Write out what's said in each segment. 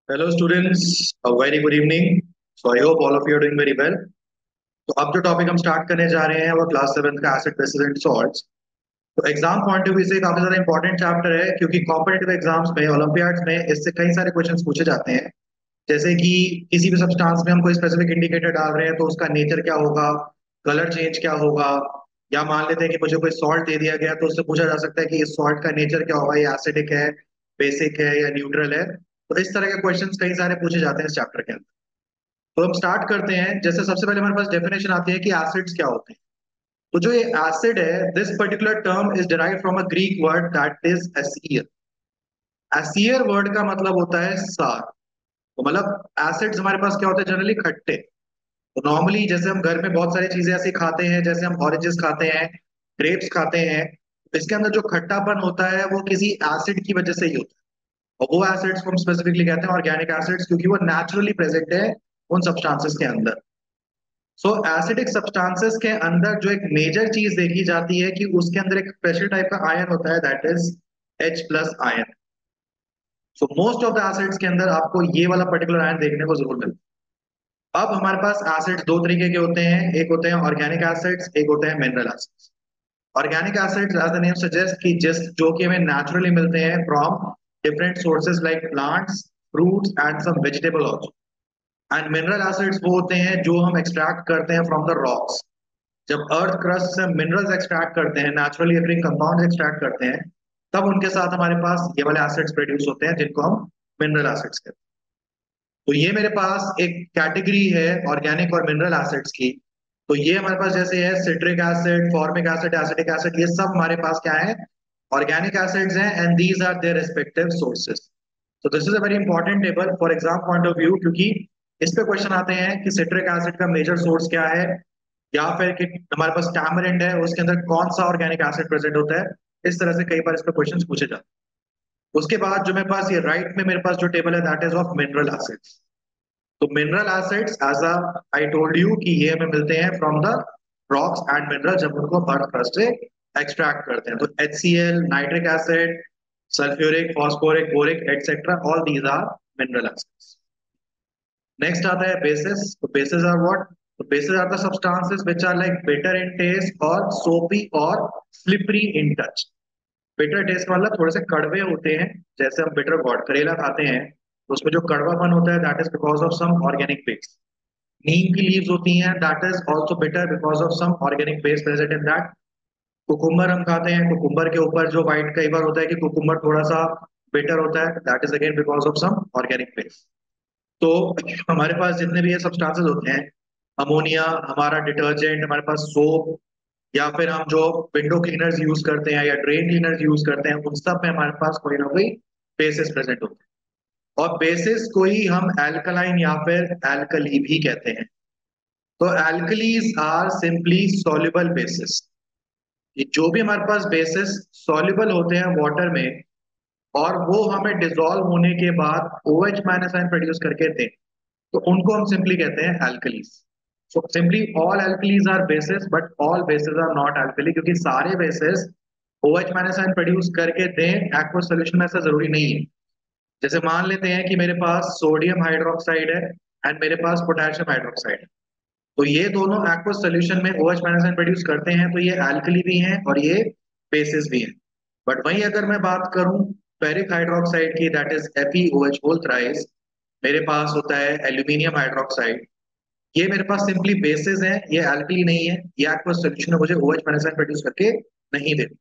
Hello students, a very good evening. So I hope all of you are doing very well. तो अब जो topic हम start करने जा रहे हैं वो क्लास 7 का एसिड बेसिस एंड सॉल्ट्स। तो एग्जाम पॉइंट ऑफ व्यू से काफी ज्यादा इंपॉर्टेंट चैप्टर है क्योंकि कॉम्पिटेटिव एग्जाम्स में ओलंपियाड्स में इससे कई सारे क्वेश्चंस पूछे जाते हैं। जैसे कि किसी भी सब्सटेंस में हम कोई स्पेसिफिक इंडिकेटर डाल रहे हैं तो उसका नेचर क्या होगा, कलर चेंज क्या होगा, या मान लेते हैं कि मुझे कोई सॉल्ट दे दिया गया तो उससे पूछा जा सकता है कि इस सॉल्ट का नेचर क्या होगा, ये एसिडिक है, बेसिक है या न्यूट्रल है। तो इस तरह के क्वेश्चंस कई सारे पूछे जाते हैं इस चैप्टर के अंदर। तो हम स्टार्ट करते हैं। जैसे सबसे पहले हमारे पास डेफिनेशन आती है कि एसिड्स क्या होते हैं। तो जो ये एसिड है, this particular term is derived from a Greek word that is easier. Easier word का मतलब होता है सार। तो मतलब एसिड्स हमारे पास क्या होते हैं, जनरली खट्टे। तो नॉर्मली जैसे हम घर में बहुत सारी चीजें ऐसी खाते हैं, जैसे हम ऑरेंजेस खाते हैं, ग्रेप्स खाते हैं, तो इसके अंदर जो खट्टापन होता है वो किसी एसिड की वजह से ही होता है। और वो एसिड्स को हम स्पेसिफिकली कहते हैं ऑर्गेनिक एसिड्स, क्योंकि वो नेचुरली प्रेजेंट है उन सब्सटेंसेस के अंदर। सो एसिडिक सब्सटेंसेस के अंदर जो एक मेजर चीज देखी जाती है कि उसके अंदर एक स्पेशल टाइप का आयन होता है, that is H+ ion. So most of the acids के अंदर आपको ये वाला पर्टिकुलर आयन देखने को जरूर मिलता है। अब हमारे पास एसिड्स दो तरीके के होते हैं, एक होते हैं ऑर्गेनिक एसिड्स, एक होते हैं mineral acids. Organic acids as the name suggest कि जिस जो कि हमें नेचुरली मिलते हैं from different sources like plants, fruits and some vegetable also. And mineral acids वो होते हैं जो हम एक्सट्रैक्ट करते हैं फ्रॉम द रॉक्स। जब अर्थ क्रस्ट से मिनरल्स एक्सट्रैक्ट करते हैं, नेचुरली अकरिंग कंपाउंड्स एक्सट्रैक्ट करते हैं, तब उनके साथ हमारे पास ये वाले एसिड्स प्रोड्यूस होते हैं जिनको हम मिनरल एसिड्स कहते हैं। तो ये मेरे पास एक कैटेगरी है ऑर्गेनिक और मिनरल एसिड्स की। तो ये हमारे पास जैसे है citric acid, formic acid, acetic acid, ये सब हमारे पास क्या है, ऑर्गेनिक एसिड्स हैं, and these are their respective sources. तो this is a very important table for exam point of view, क्योंकि इस पे क्वेश्चन आते हैं कि सिट्रिक एसिड का मेजर सोर्स क्या है, या फिर कि हमारे पास टैमरिंड है उसके अंदर कौन सा ऑर्गेनिक एसिड प्रेजेंट होता है। इस तरह से कई बार इस पे क्वेश्चंस पूछे जाते हैं। उसके बाद जो मेरे पास ये राइट में मेरे पास जो टेबल है, that is of mineral acids. तो mineral acids as a I told you कि ये हमें मिलते हैं from the rocks and mineral जब उनको अर्थ क्रस्ट से एक्सट्रैक्ट करते हैं। तो HCl, nitric acid, sulphuric, phosphoric, boric etcetera, all these are mineral acids. Next आता है बेसिस। तो बेसिस आर व्हाट? तो bases are the substances which are like bitter in taste और सोपी और slippery in touch. Bitter taste मतलब थोड़े से कड़वे होते हैं, जैसे हम बिटर गॉड करेला खाते हैं तो उसमें जो कड़वापन होता है that is because of some organic base. Neem की लीव्स होती हैं, that is also bitter because of some organic base present in that. Cucumber हम खाते हैं, कुकुम्बर के ऊपर जो व्हाइट कई बार होता है कि कुकुम्बर थोड़ा सा बिटर होता है, that is again because of some organic base. तो हमारे पास जितने भी ये सब्सटेंसेस होते हैं, अमोनिया, हमारा डिटर्जेंट, हमारे पास सोप, या फिर हम जो विंडो क्लीनर्स यूज करते हैं या ड्रेन क्लीनर्स यूज करते हैं, उन सब में हमारे पास कोई ना कोई बेसिस प्रेजेंट होते हैं। और बेसिस को ही हम एल्कलाइन या फिर एल्कली भी कहते हैं। तो alkalis are simply soluble bases. ये जो भी हमारे पास बेसिस सॉल्युबल होते हैं वाटर में और वो हमें डिसॉल्व होने के बाद OH माइनस आयन प्रोड्यूस करके दें, तो उनको हम सिंपली कहते हैं alkalis. So simply all alkalis are bases but all bases are not alkali, क्योंकि सारे बेसिस OH माइनस आयन प्रोड्यूस करके दें एक्वस सोल्यूशन में, ऐसा जरूरी नहीं है। जैसे मान लेते हैं कि मेरे पास सोडियम हाइड्रोक्साइड है एंड मेरे पास पोटेशियम हाइड्रोक्साइड है, तो ये दोनों एक्वस सोल्यूशन में OH माइनस आयन प्रोड्यूस करते हैं, तो ये एल्कली भी हैं और ये बेसिस भी हैं। बट वहीं अगर मैं बात करूं फेरिक हाइड्रोक्साइड की, that is FeOH whole thrice, मेरे पास होता है एल्यूमिनियम हाइड्रोक्साइड, ये मेरे पास सिंपली बेसिस हैं, ये एल्कली नहीं है, ये एक्वस सोल्यूशन में मुझे OH माइनस आयन प्रोड्यूस करके नहीं देते।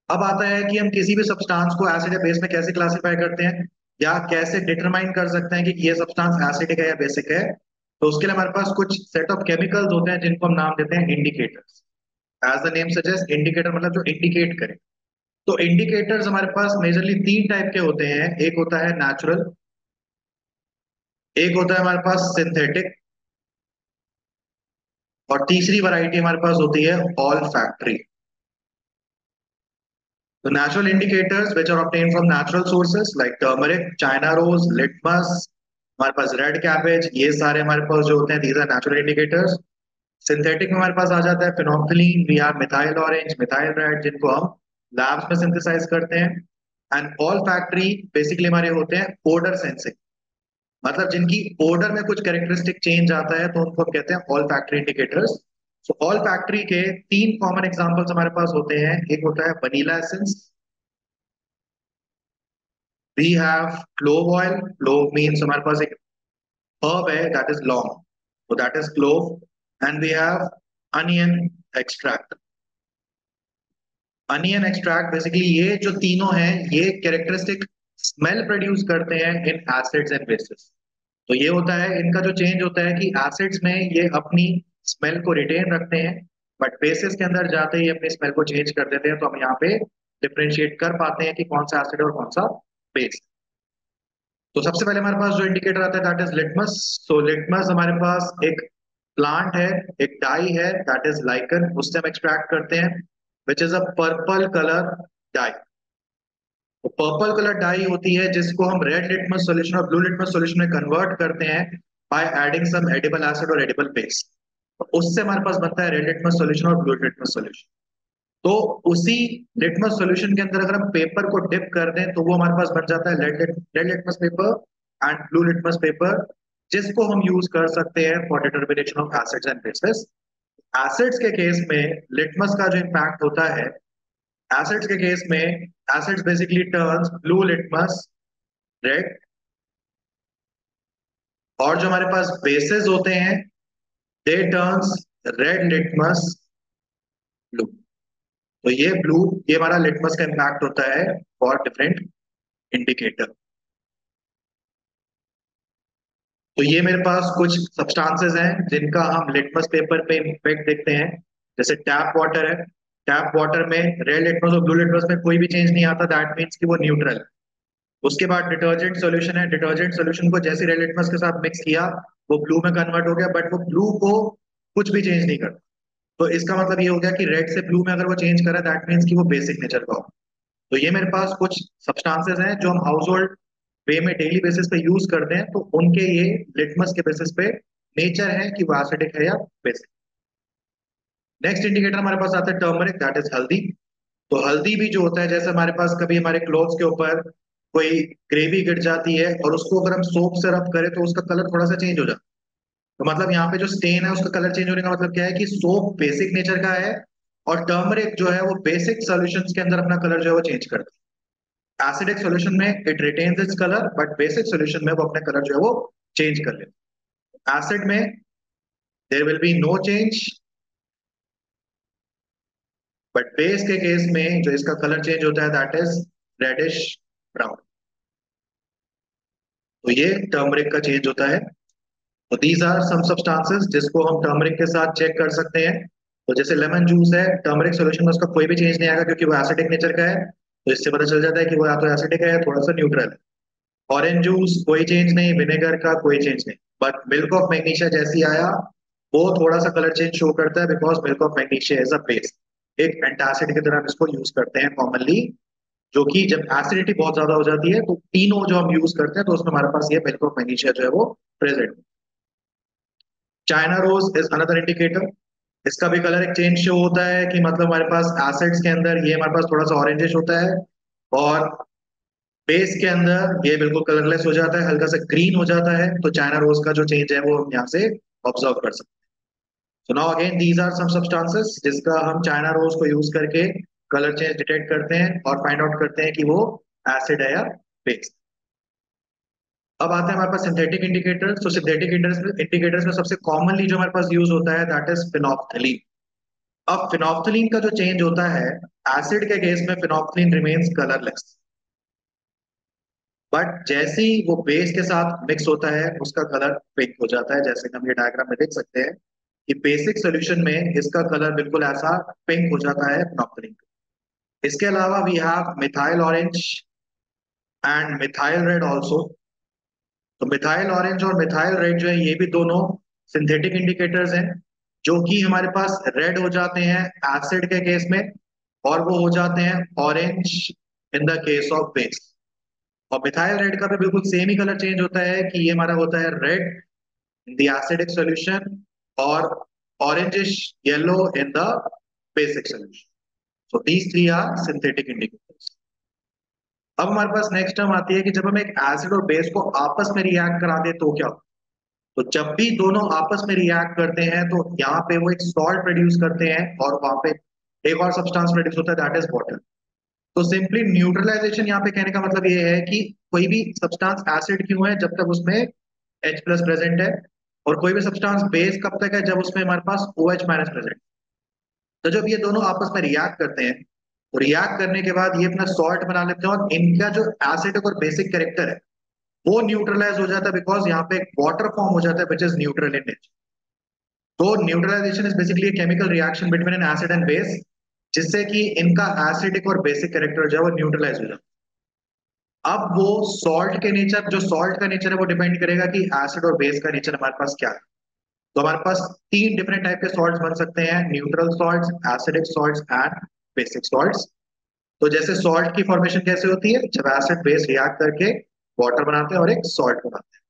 अब आता है कि हम किसी भी सब्सटेंस को एसिड या बेस में कैसे क्लासिफाई करते हैं या कैसे डिटरमाइन कर सकते हैं कि ये सब्सटेंस एसिडिक है या बेसिक है। तो उसके लिए हमारे पास कुछ सेट ऑफ केमिकल्स होते हैं जिनको हम नाम देते हैं indicators. As the name suggest, indicator मतलब जो इंडिकेट करे। तो इंडिकेटर्स हमारे पास मेजरली तीन टाइप के होते हैं। एक होता है नेचुरल, एक होता है हमारे पास सिंथेटिक, और तीसरी वैरायटी हमारे पास होती है ऑल फैक्ट्री। तो natural indicators which are obtained from natural sources like turmeric, China rose, litmus, हमारे पास रेड कैबेज, ये सारे हमारे पास जो होते हैं these are natural indicators. Synthetic में हमारे पास आ जाता है phenolphthalein, we are methyl orange, methyl red, जिनको हम लैब्स में सिंथेसाइज करते हैं। एंड ऑल फैक्ट्री बेसिकली हमारे होते हैं ओडर सेंसिंग, मतलब जिनकी ओडर में कुछ कैरेक्टरिस्टिक चेंज आता है तो उनको हम कहते हैं all factory indicators. So all factory के तीन कॉमन एग्जांपल्स हमारे पास होते हैं। एक होता है vanilla essence, we have clove oil, clove means हमारे पास एक herb है दैट इज लॉन्ग, so that is clove. And we have onion extract. Onion extract basically ये जो तीनों हैं ये कैरेक्टरिस्टिक स्मेल प्रोड्यूस करते हैं इन एसिड्स एंड बेसिस। तो ये होता है इनका जो चेंज होता है कि एसिड्स में ये अपनी स्मेल को रिटेन रखते हैं, बट बेसिस के अंदर जाते ही अपनी स्मेल को चेंज कर देते हैं। तो हम यहाँ पे डिफरेंशिएट कर पाते हैं कि कौन सा एसिड और कौन सा बेस। तो सबसे पहले हमारे पास जो इंडिकेटर आता है दैट इज लिटमस। तो लिटमस हमारे पास एक प्लांट है, एक डाई है दैट इज लाइकन, उससे हम एक्सट्रैक्ट करते हैं which is a purple colour dye. तो पर्पल कलर डाई होती है जिसको हम रेड लिटमस सॉल्यूशन और ब्लू लिटमस सॉल्यूशन में कन्वर्ट करते हैं by adding some edible acid और एडिबल बेस। तो उससे हमारे पास बनता है रेड लिटमस सॉल्यूशन और ब्लू लिटमस सॉल्यूशन। तो उसी लिटमस सॉल्यूशन के अंदर अगर हम पेपर को डिप कर दें तो वो हमारे पास बन जाता है red litmus paper and blue litmus paper, जिसको हम यूज कर सकते हैं for determination of acids and bases. Acids के केस में लिटमस का जो इम्पैक्ट होता है, एसिड्स के केस में acids basically turns blue litmus red, और जो हमारे पास बेसिस होते हैं दे टर्न्स रेड लिटमस ब्लू। तो ये ब्लू, ये हमारा लिटमस का इम्पैक्ट होता है फॉर डिफरेंट इंडिकेटर। तो ये मेरे पास कुछ सब्सटेंसेस हैं जिनका हम लिटमस पेपर पे इफेक्ट देखते हैं। जैसे टैप वाटर है, टैप वाटर में रेड लिटमस और ब्लू लिटमस में कोई भी चेंज नहीं आता, दैट मीन्स कि वो न्यूट्रल है। उसके बाद डिटर्जेंट सॉल्यूशन है, डिटर्जेंट सॉल्यूशन को जैसे रेड लिटमस के साथ मिक्स किया वो ब्लू में कन्वर्ट हो गया, बट वो ब्लू को कुछ भी चेंज नहीं करता। तो इसका मतलब ये हो गया कि रेड से ब्लू में अगर वो चेंज करा दैट मीन्स कि वो बेसिक नेचर का हो। तो ये मेरे पास कुछ सब्सटेंसेस हैं जो हम हाउस होल्ड वे में डेली बेसिस पे यूज करते हैं, तो उनके ये लिटमस के बेसिस पे नेचर है कि वो एसिडिक है या बेसिक। नेक्स्ट इंडिकेटर हमारे पास आता है टर्मरिक, दैट इज हल्दी। तो हल्दी भी जो होता है, जैसे हमारे पास कभी हमारे क्लोथ्स के ऊपर कोई ग्रेवी गिर जाती है और उसको अगर हम सोप से रब करें तो उसका कलर थोड़ा सा चेंज हो जाता है। तो मतलब यहाँ पे जो स्टेन है उसका कलर चेंज होने का मतलब क्या है कि सोप बेसिक नेचर का है और टर्मरिक जो है वो बेसिक सॉल्यूशंस के अंदर अपना कलर जो है वो चेंज करता है। एसिडिक सॉल्यूशन में it retains its colour, but basic solution में वो अपने कलर जो है वो चेंज कर लेता है। एसिड में there will be no change, but base के केस में जो इसका कलर चेंज होता है दैट इज रेडिश ब्राउन। तो ये टर्मरिक का चेंज होता है। तो दीज आर सम सब्सटेंसेस जिसको हम टर्मरिक के साथ चेक कर सकते हैं। तो जैसे लेमन जूस है, टर्मरिक सॉल्यूशन में उसका कोई भी चेंज नहीं आएगा क्योंकि वो एसिडिक नेचर का है, तो इससे पता चल जाता है कि वो या तो एसिडिक है या थोड़ा सा न्यूट्रल है। ऑरेंज जूस कोई चेंज नहीं, विनेगर का कोई चेंज नहीं, बट मिल्क ऑफ मैग्नीशिया जैसी आया वो थोड़ा सा कलर चेंज शो करता है because milk of magnesia is a base. एक एंटासिड की तरह हम इसको यूज करते हैं कॉमनली, जो कि जब एसिडिटी बहुत ज्यादा हो जाती है तो तीनों जो हम यूज करते हैं तो उसमें हमारे पास ये मिल्क ऑफ मैग्नीशिया जो है वो present. China rose is another indicator. इसका भी कलर एक चेंज शो होता है कि मतलब हमारे पास एसिड्स के अंदर ये हमारे पास थोड़ा सा ऑरेंजिश होता है और बेस के अंदर ये बिल्कुल कलरलेस हो जाता है, हल्का सा ग्रीन हो जाता है। तो चाइना रोज का जो चेंज है वो हम यहाँ से ऑब्जर्व कर सकते हैं। So now again these are some substances जिसका हम चाइना रोज को यूज करके कलर चेंज डिटेक्ट करते हैं और फाइंड आउट करते हैं कि वो एसिड है या बेस। अब आते हैं हमारे पास सिंथेटिक इंडिकेटर्स। तो सिंथेटिक इंडिकेटर्स में सबसे कॉमनली जो हमारे पास यूज होता है दैट इज फिनोल्फथलीन। अब फिनोल्फथलीन का जो चेंज होता है, एसिड के केस में फिनोल्फथलीन रिमेन्स कलरलेस, बट जैसे ही वो बेस के साथ मिक्स होता है उसका कलर पिंक हो जाता है, जैसे कि हम ये डायग्राम में देख सकते हैं कि बेसिक सॉल्यूशन में इसका कलर बिल्कुल ऐसा पिंक हो जाता है फिनोल्फथलीन। इसके अलावा we have methyl orange and methyl red also. तो मिथाइल ऑरेंज और मिथाइल रेड जो है ये भी दोनों सिंथेटिक इंडिकेटर्स हैं जो कि हमारे पास रेड हो जाते हैं एसिड के केस में और वो हो जाते हैं orange in the case of base. और मिथाइल रेड का भी बिल्कुल सेम ही कलर चेंज होता है कि ये हमारा होता है red in the acidic solution और orangish yellow in the basic solution. So these three are synthetic indicators. अब हमारे पास नेक्स्ट टर्म आती है कि जब हम एक एसिड और बेस को आपस में रिएक्ट करा दे तो क्या हो? तो जब भी दोनों आपस में रिएक्ट करते हैं तो यहाँ पे वो एक सॉल्ट प्रोड्यूस करते हैं और वहां पे एक और सब्सटेंस प्रोड्यूस होता है, दैट इज वाटर। तो सिंपली न्यूट्रलाइजेशन यहाँ पे कहने का मतलब ये है कि कोई भी सब्सटेंस एसिड क्यों है जब तक उसमें H प्लस प्रेजेंट है, और कोई भी सब्सटेंस बेस कब तक है जब उसमें हमारे पास OH माइनस प्रेजेंट। तो जब ये दोनों आपस में रिएक्ट करते हैं तो रिएक्ट करने के बाद ये अपना सॉल्ट बना लेते हैं, और इनका जो एसिडिक और बेसिक कैरेक्टर है वो न्यूट्रलाइज हो जाता है, बिकॉज यहाँ पे एक वाटर फॉर्म हो जाता है which is neutral in nature. तो neutralization is basically chemical reaction between an acid and base, जिससे कि इनका एसिडिक और बेसिक कैरेक्टर जो है वो न्यूट्रलाइज हो जाता है। अब वो सॉल्ट के नेचर, जो सॉल्ट का नेचर है वो डिपेंड करेगा कि एसिड और बेस का नेचर हमारे पास क्या है। तो हमारे पास तीन डिफरेंट टाइप के सॉल्ट्स बन सकते हैं, neutral salts, acidic salts and basic salts. तो जैसे सॉल्ट की फॉर्मेशन कैसे होती है, जब एसिड बेस रिएक्ट करके वाटर बनाते हैं और एक सॉल्ट बनाते हैं।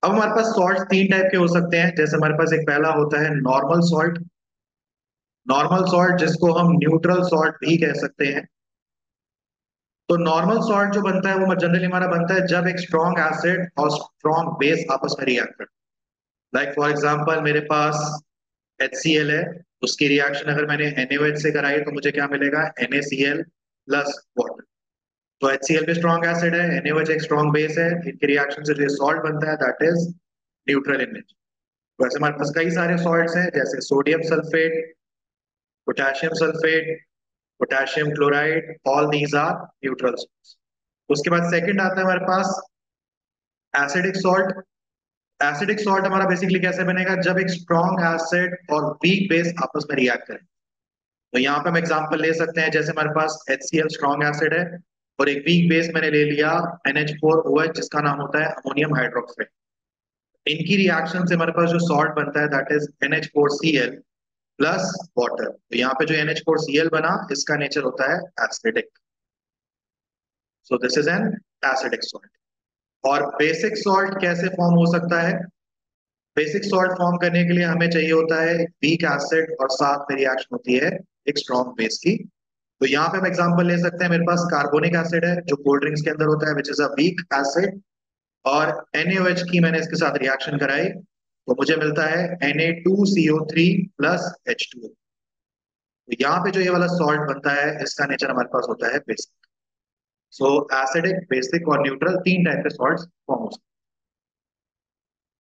अब हमारे पास सॉल्ट तीन टाइप के हो सकते हैं, जैसे हमारे पास एक पहला होता है नॉर्मल सॉल्ट। नॉर्मल सॉल्ट जिसको हम न्यूट्रल सॉल्ट भी कह सकते हैं। तो नॉर्मल सॉल्ट जो बनता है वो जनरली हमारा बनता है जब एक स्ट्रॉन्ग एसिड और स्ट्रॉन्ग बेस आपस में रिएक्ट करते हैं। लाइक फॉर एग्जांपल मेरे पास HCl है, उसकी रिएक्शन अगर मैंने NaOH से कराई तो मुझे क्या मिलेगा, NaCl प्लस वाटर। तो HCl भी स्ट्रॉन्ग एसिड है, NaOH एक स्ट्रॉन्ग बेस है, इनकी रिएक्शन से जो सॉल्ट बनता है that is neutral in nature. वैसे हमारे पास कई सारे सॉल्ट्स हैं, जैसे sodium sulphate, potassium sulphate, potassium chloride, all these are neutral salts. उसके बाद सेकंड आता है हमारे पास एसिडिक सॉल्ट। एसिडिक सॉल्ट हमारा बेसिकली कैसे बनेगा, जब एक स्ट्रॉन्ग एसिड और वीक बेस आपस में रिएक्ट करें। तो यहाँ पे हम एग्जांपल ले सकते हैं, जैसे हमारे पास HCl स्ट्रॉन्ग एसिड है और एक वीक बेस मैंने ले लिया NH4OH जिसका नाम होता है अमोनियम हाइड्रोक्साइड। इनकी रिएक्शन से हमारे पास जो सॉल्ट बनता है that is NH4Cl plus water. तो यहाँ पे जो NH4Cl बना इसका नेचर होता है acidic. So this is an acidic salt. और बेसिक सॉल्ट कैसे फॉर्म हो सकता है, बेसिक सॉल्ट फॉर्म करने के लिए हमें चाहिए होता है वीक एसिड और साथ में रिएक्शन होती है एक स्ट्रॉन्ग बेस की। तो यहाँ पे हम एग्जांपल ले सकते हैं, मेरे पास कार्बोनिक एसिड है जो कोल्ड ड्रिंक्स के अंदर होता है which is a weak acid, और NaOH की मैंने इसके साथ रिएक्शन कराई तो मुझे मिलता है Na2CO3 प्लस H2O। तो यहाँ पे जो ये वाला सॉल्ट बनता है इसका नेचर हमारे पास होता है बेसिक। सो एसिडिक, बेसिक और न्यूट्रल तीन टाइप के सॉल्ट्स फॉर्म हो सकते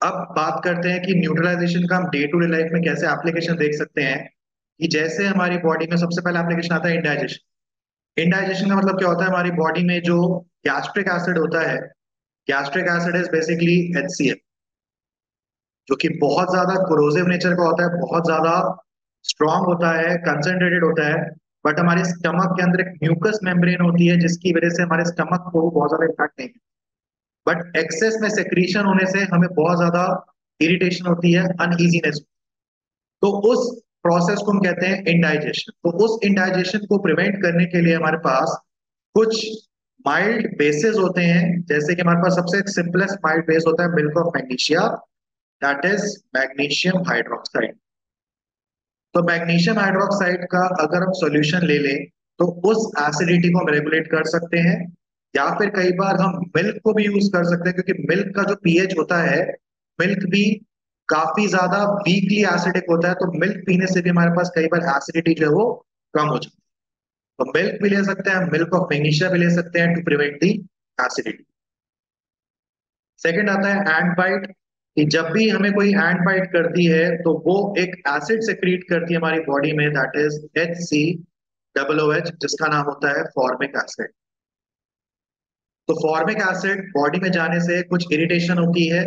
हैं। अब बात करते हैं कि न्यूट्रलाइजेशन का हम डे टू डे लाइफ में कैसे एप्लीकेशन देख सकते हैं। कि जैसे हमारी बॉडी में सबसे पहला एप्लीकेशन आता है इंडाइजेशन। इंडाइजेशन का मतलब क्या होता है, हमारी बॉडी में जो गैस्ट्रिक एसिड होता है, gastric acid is basically HCl, जो कि बहुत ज्यादा कोरोसिव नेचर का होता है, बहुत ज्यादा स्ट्रांग होता है, कंसंट्रेटेड होता है। बट हमारे स्टमक के अंदर एक म्यूकस मेम्ब्रेन होती है जिसकी वजह से हमारे स्टमक को बहुत ज्यादा इफेक्ट नहीं, बट एक्सेस में सेक्रीशन होने से हमें बहुत ज्यादा इरिटेशन होती है, अनईजीनेस। तो उस प्रोसेस को हम कहते हैं इंडाइजेशन। तो उस इंडाइजेशन को प्रिवेंट करने के लिए हमारे पास कुछ माइल्ड बेसेस होते हैं, जैसे कि हमारे पास सबसे सिंपलेस्ट माइल्ड बेस होता है milk of magnesia, that is magnesium hydroxide. तो मैग्नीशियम हाइड्रोक्साइड का अगर हम सॉल्यूशन ले लें तो उस एसिडिटी को हम रेगुलेट कर सकते हैं, या फिर कई बार हम मिल्क को भी यूज कर सकते हैं, क्योंकि मिल्क का जो पीएच होता है, मिल्क भी काफी ज्यादा वीकली एसिडिक होता है, तो मिल्क पीने से भी हमारे पास कई बार एसिडिटी जो है वो कम हो जाती है। तो मिल्क भी ले सकते हैं, मिल्क ऑफ मैग्नीशिया भी ले सकते हैं to prevent the acidity. Second आता है एंट बाइट, कि जब भी हमें कोई एंट बाइट करती है तो वो एक एसिड सेक्रीट करती है हमारी बॉडी में, दैट इज HCOOH जिसका नाम होता है फॉर्मिक एसिड। तो फॉर्मिक एसिड बॉडी में जाने से कुछ इरिटेशन होती है,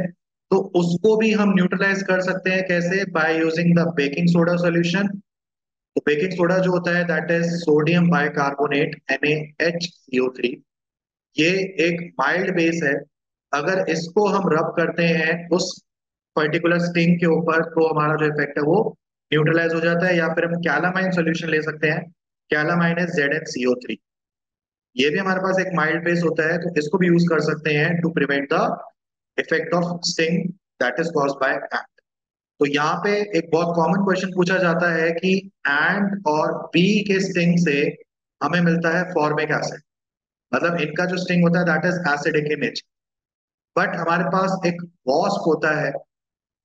तो उसको भी हम न्यूट्रलाइज कर सकते हैं, कैसे, by using the baking soda solution. तो बेकिंग सोडा जो होता है that is sodium bicarbonate NaHCO3। ये एक माइल्ड बेस है, अगर इसको हम रब करते हैं उस पर्टिकुलर स्टिंग के ऊपर तो हमारा जो इफेक्ट है वो न्यूट्रलाइज हो जाता है। या फिर हम कैलामाइन सॉल्यूशन ले सकते हैं, कैलामाइन इज ZnCO3। ये भी हमारे पास एक माइल्ड बेस होता है, तो इसको भी यूज कर सकते हैं to prevent the effect of sting that is caused by ant. तो यहाँ पे एक बहुत कॉमन क्वेश्चन पूछा जाता है कि एंट और बी के स्टिंग से हमें मिलता है फॉर्मिक एसिड, मतलब इनका जो स्टिंग होता है that is acidic in nature. But हमारे पास एक वॉस्प होता है,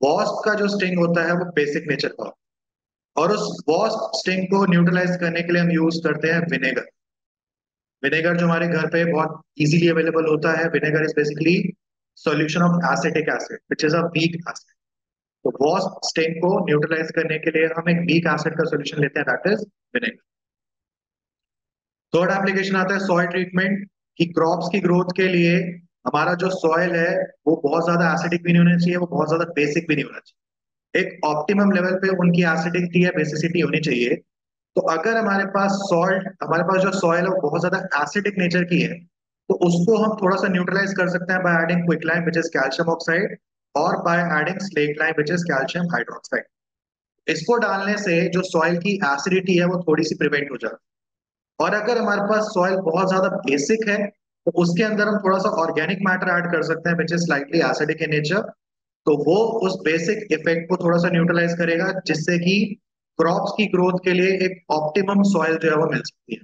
वॉस्प का जो स्टिंग होता है वो बेसिक नेचर का होता है। और उस वॉस्प स्टिंग को न्यूट्रलाइज करने के लिए हम यूज करते हैं विनेगर। विनेगर जो हमारे घर पे बहुत इजीली अवेलेबल होता है, vinegar is basically solution of acetic acid which is a weak acid. तो वॉस्प स्टिंग को न्यूट्रलाइज करने के लिए हम एक वीक एसिड का सॉल्यूशन लेते हैं that is vinegar. Third application आता है सॉइल ट्रीटमेंट, कि क्रॉप्स की ग्रोथ के लिए हमारा जो सॉइल है वो बहुत ज्यादा एसिडिक भी नहीं होना चाहिए, वो बहुत ज्यादा बेसिक भी नहीं होना चाहिए। एक ऑप्टिमम लेवल पे उनकी एसिडिटी या बेसिसिटी होनी चाहिए। तो अगर हमारे पास जो सॉइल है वो बहुत ज्यादा एसिडिक नेचर की है, तो उसको हम थोड़ा सा न्यूट्रलाइज कर सकते हैं by adding quicklime which is calcium oxide, और by adding slaked lime which is calcium hydroxide. इसको डालने से जो सॉइल की एसिडिटी है वो थोड़ी सी प्रिवेंट हो जाती है। और अगर हमारे पास सॉइल बहुत ज्यादा बेसिक है, तो उसके अंदर हम थोड़ा सा ऑर्गेनिक मैटर ऐड कर सकते हैं which is slightly acidic in nature. तो वो उस बेसिक इफेक्ट को थोड़ा सा न्यूट्रलाइज करेगा, जिससे कि क्रॉप्स की ग्रोथ के लिए एक ऑप्टिमम सॉइल जो है वो मिल सकती है।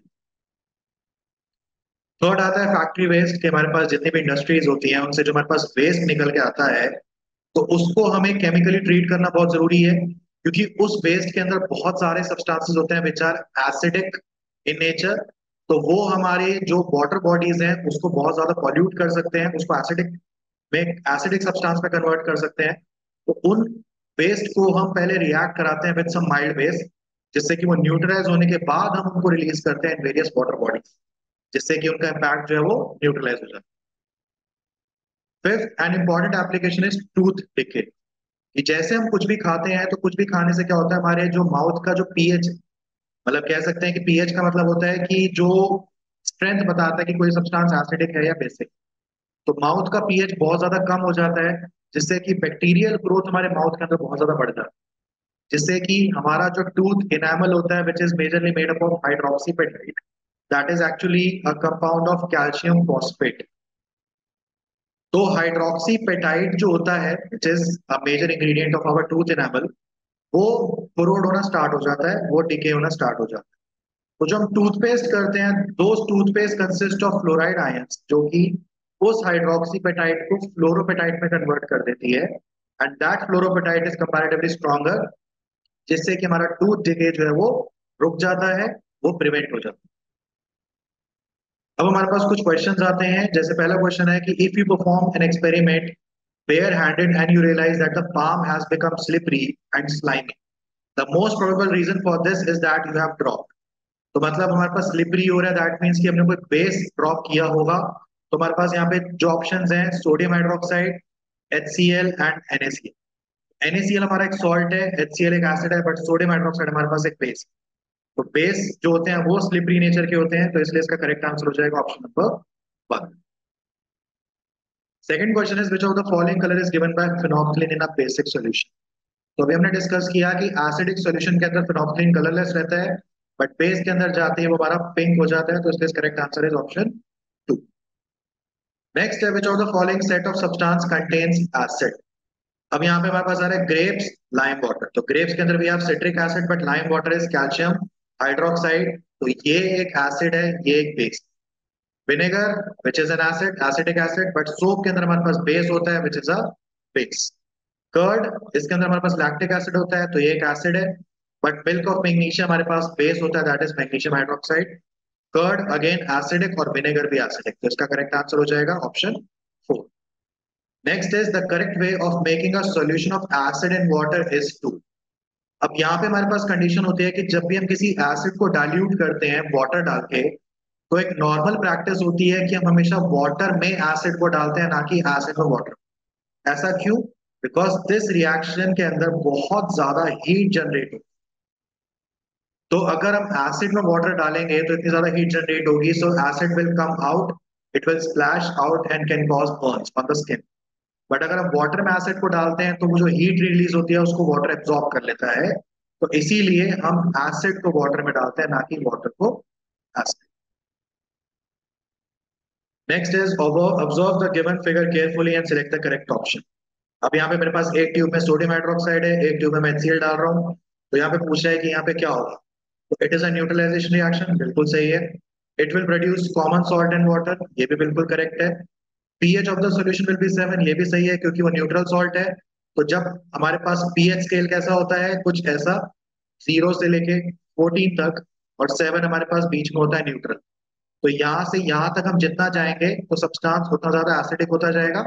थर्ड आता है फैक्ट्री वेस्ट, के हमारे पास जितनी भी इंडस्ट्रीज होती हैं उनसे जो हमारे पास वेस्ट निकल के आता है, तो उसको हमें केमिकली ट्रीट करना बहुत जरूरी है, क्योंकि उस वेस्ट के अंदर बहुत सारे सब्सटेंसेस होते हैं which are acidic in nature. तो वो हमारे जो वाटर बॉडीज हैं उसको बहुत ज्यादा पॉल्यूट कर सकते हैं, उसको एसिडिक सब्सटेंस में कन्वर्ट कर सकते हैं। तो उन वेस्ट को हम पहले रिएक्ट कराते हैं विद सम माइल्ड वेस्ट, जिससे कि वो न्यूट्रलाइज होने के बाद हम उनको रिलीज करते हैं इन वेरियस वाटर बॉडीज, जिससे कि उनका इम्पैक्ट जो है वो न्यूट्रलाइज हो जाता है। Fifth and important application is tooth decay, कि जैसे हम कुछ भी खाते हैं तो कुछ भी खाने से क्या होता है, हमारे जो माउथ का जो पीएच, मतलब कह सकते हैं कि पीएच का मतलब होता है कि जो स्ट्रेंथ बताता है कि कोई सब्सटेंस एसिडिक है या बेसिक। तो माउथ का पीएच बहुत ज्यादा कम हो जाता है, जिससे कि बैक्टीरियल ग्रोथ हमारे माउथ के अंदर बहुत ज्यादा बढ़ जाता है, जिससे कि हमारा जो टूथ इनेमल होता है which is majorly made up of hydroxyapatite, that is actually a compound of calcium phosphate. तो हाइड्रोक्सीपेटाइट जो होता है which is a major ingredient of our tooth enamel, वो कोरोड होना स्टार्ट हो जाता है, वो डिके होना स्टार्ट हो जाता है। तो जो हम टूथपेस्ट करते हैं, दो toothpaste consist of fluoride ions, जो कि उस हाइड्रोक्सीपेटाइट को फ्लोरोपेटाइट में कन्वर्ट कर देती है, and that fluorapatite is comparatively stronger, जिससे कि हमारा टूथ डिके जो है वो रुक जाता है, वो प्रिवेंट हो जाता है। अब हमारे पास कुछ क्वेश्चंस आते हैं, जैसे पहला क्वेश्चन है कि if you perform an experiment barehanded and you realize that the palm has become slippery and slimy. The most probable reason for this is that you have dropped. तो मतलब हमारे पास स्लिपरी हो रहा है, दैट मीन्स कि हमने कोई base drop किया होगा। तो हमारे पास यहाँ पे जो ऑप्शंस हैं sodium hydroxide, HCl and NaCl। NaCl हमारा एक सॉल्ट है, HCl एक एसिड है, बट सोडियम हाइड्रोक्साइड हमारे पास एक बेस। तो बेस जो होते हैं वो स्लिपरी नेचर के होते हैं, तो इसलिए इसका करेक्ट आंसर हो जाएगा option number 1। Second question is which of the following colour is given by phenolphthalein in a basic solution. तो अभी हमने डिस्कस किया कि एसिडिक सॉल्यूशन के अंदर फिनोक्सिलिन कलरलेस रहता है, बट बेस के अंदर जाते ही वो हमारा पिंक हो जाता है, तो इसलिए correct answer is option 2। Next है which of the following set of substance contains acid. अब यहाँ पे हमारे पास आ रहा है ग्रेप्स, लाइम वाटर। तो ग्रेप्स के अंदर भी आप citric acid, but lime water is calcium hydroxide, तो ये एक एसिड है, ये एक base. Vinegar which is an acid, acidic acid, but soap के अंदर हमारे पास बेस होता है which is a base. Curd, इसके अंदर हमारे पास लैक्टिक एसिड होता है, तो ये एक एसिड है, बट मिल्क ऑफ मैग्नीशिया हमारे पास बेस होता है, that is magnesium hydroxide. Curd again acidic और विनेगर भी एसिडिक, तो इसका करेक्ट आंसर हो जाएगा option 4। Next is the correct way of making a solution of acid in water is two. अब यहाँ पे हमारे पास कंडीशन होती है कि जब भी हम किसी एसिड को डाइल्यूट करते हैं वाटर डाल के, तो एक नॉर्मल प्रैक्टिस होती है कि हम हमेशा वाटर में एसिड को डालते हैं, ना कि एसिड में वाटर। ऐसा क्यों? बिकॉज दिस रिएक्शन के अंदर बहुत ज्यादा हीट जनरेट हो, तो अगर हम एसिड में वाटर डालेंगे तो इतनी ज्यादा हीट जनरेट होगी, सो acid will come out, it will splash out and can cause Burns on the skin. But अगर हम वाटर में एसिड को डालते हैं तो वो जो हीट रिलीज होती है उसको वाटर एब्जॉर्ब कर लेता है, तो इसीलिए हम एसिड को वाटर में डालते हैं, ना कि वाटर को acid. Next is observe the given figure carefully and select the correct option. अब यहाँ पे मेरे पास एक ट्यूब में सोडियम हाइड्रोक्साइड है, एक ट्यूब में मैं HCl डाल रहा हूँ। तो यहाँ पे पूछा है कि यहाँ पे क्या होगा, तो it is a neutralization reaction, बिल्कुल सही है। It will produce common salt and water, ये भी बिल्कुल करेक्ट है। PH of the solution will be 7, ये भी सही है क्योंकि वो न्यूट्रल सॉल्ट है। तो जब हमारे पास पीएच स्केल कैसा होता है, कुछ ऐसा, 0 से लेके 14 तक, और 7 हमारे पास बीच में होता है, न्यूट्रल। तो यहाँ से यहाँ तक हम जितना जाएंगे तो सब्सटेंस उतना ज्यादा एसिडिक होता जाएगा,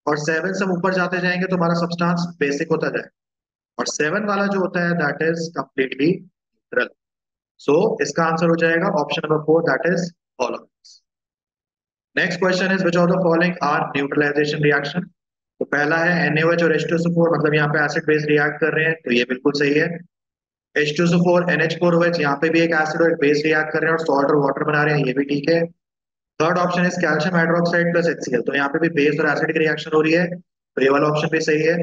और 7 से हम ऊपर जाते जाएंगे तो हमारा सब्सटेंस बेसिक होता जाएगा। और 7 वाला जो होता है that is completely neutral. So इसका आंसर हो जाएगा option number 4, that is all of this. Next question is which of the following are neutralization reaction. तो पहला है NaOH और H2SO4, मतलब यहाँ पे एसिड बेस रिएक्ट कर रहे हैं, तो ये बिल्कुल सही है। H2SO4 NH4OH, यहाँ पे भी एक एसिड और एक बेस रिएक्ट कर रहे हैं और सॉल्ट और वाटर बना रहे हैं, ये भी ठीक है। Third option is calcium hydroxide plus HCl, तो यहाँ पे भी बेस और एसिड की रिएक्शन हो रही है, तो ये वाला ऑप्शन भी सही है।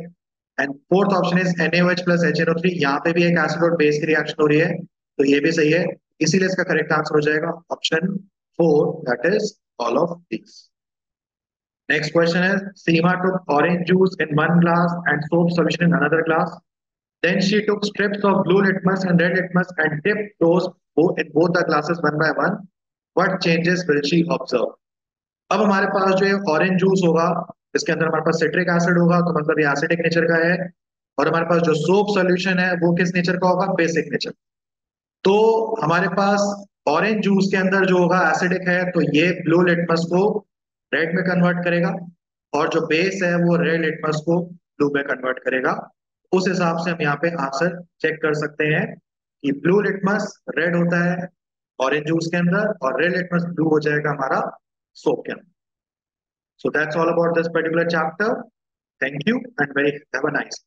And fourth option is NaOH plus HNO3, यहाँ पे भी एक एसिड और बेस की रिएक्शन हो रही है, तो ये भी सही है। इसीलिए इसका करेक्ट आंसर हो जाएगा option 4, that is all of these. Next question is Seema took orange juice in one glass and soap solution in another glass. Then she took strips of blue litmus and red litmus and dipped those in both the glasses one by one. What changes will she observe? अब हमारे पास जो है orange juice होगा, इसके अंदर हमारे पास citric acid होगा, तो मतलब ये एसिडिक नेचर का है। और हमारे पास जो सोप सॉल्यूशन है वो किस नेचर का होगा, बेसिक नेचर। तो हमारे पास ऑरेंज जूस के अंदर जो होगा एसिडिक है, तो ये ब्लू लिटमस को रेड में कन्वर्ट करेगा, और जो बेस है वो रेड लिटमस को ब्लू में कन्वर्ट करेगा। उस हिसाब से हम यहाँ पे आंसर चेक कर सकते हैं कि ब्लू लिटमस रेड होता है ऑरेंज जूस के अंदर, और रेड लिटमस ब्लू हो जाएगा हमारा सोप के अंदर। So that's all about this particular chapter. Thank you and very have a nice